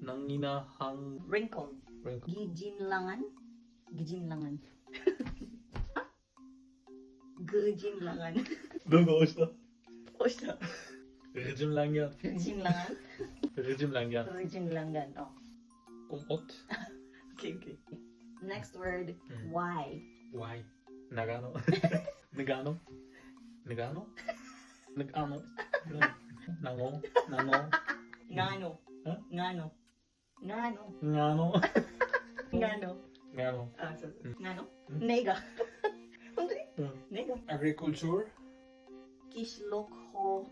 nanginahang Wrinkle. wrinkle. Gijinlangan. Gijinlangan. Gijinlangan. 너무 멋있다. Osta. Rejim lang yan. Gijinlangan. Rejim lang yan. Gijinlangan. Oh. Kumot. Okay. Next word. Hmm. Why. Why? Nagano? Nagano? Nagano? Nagano? Nango? Nango? Ngano. Huh? Ngano. Ngano. Ngano? Ngano. Ngano? Ah, so, ngano. Hmm. Nega. Hindi. Nega. Agriculture? Kishlokho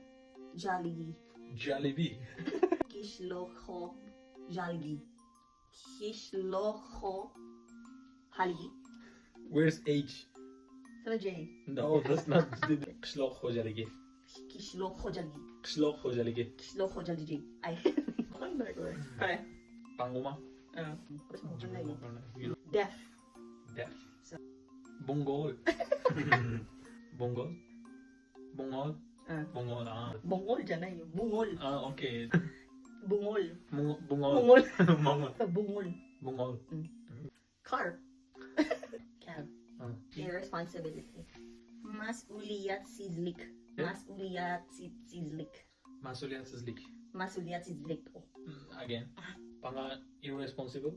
jaligi. Jollibee. Kishlokho jaligi. Kishlokho haligi. Where's H? Sa J. No, that's not. Kslok Hojaligi. Kishlokho jaligi. Kslok Hojaligi. Kishlokho jaligi. Ay. Bakit ba ko? Ay. Panguma. Deaf. Deaf. So- Bongol. Bongol? Bongol? Bongol. Bungol dyan na yun. Bungol. Okay. Bungol. Bongol. Bungol. Bongol. Bungol. Bongol. Car. Cab. Ah. Irresponsibility. Masuliyat sizlik. Yeah. Masuliyat sizlik. Masulian Sislik. Masuliyat sizlik. Oh. Again. Panga irresponsible.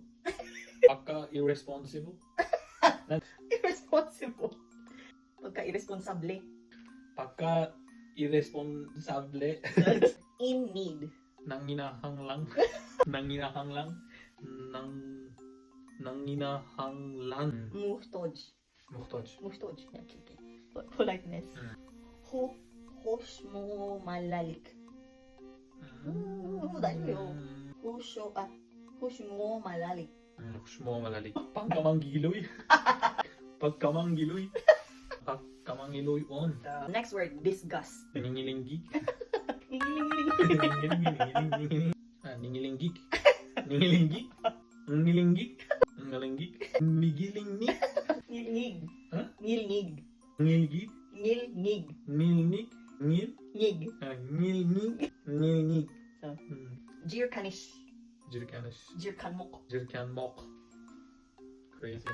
Paka irresponsible. Irresponsible. Pagka irresponsable. Paka irresponsable. In need. Nanginahanglang. Nanginahanglang. Nanginahanglang. Muhtoj. Muhtoj. Muhtoj. Okay. Politeness. Hoshmo malalik. Hoshmo malalik. Huwag mo malalik. Pagkamanggiloy. Pagkamanggiloy. Pagkamanggiloy on. Next word, disgust. Ningilinggig. Ngiling-ngiling. Ningilinggig. Ningilinggig. Ningilinggig. Ningilinggig. Nigilingnig. Ngilngig. Huh? Ngilngig. Ngilgig. Ngilngig. Nilnig. Ngil. Ngig. Ngilnig. Ngilnig. So, Jirkanish. Jirkanish. Jirkanmok. Jirkan mok. Crazy.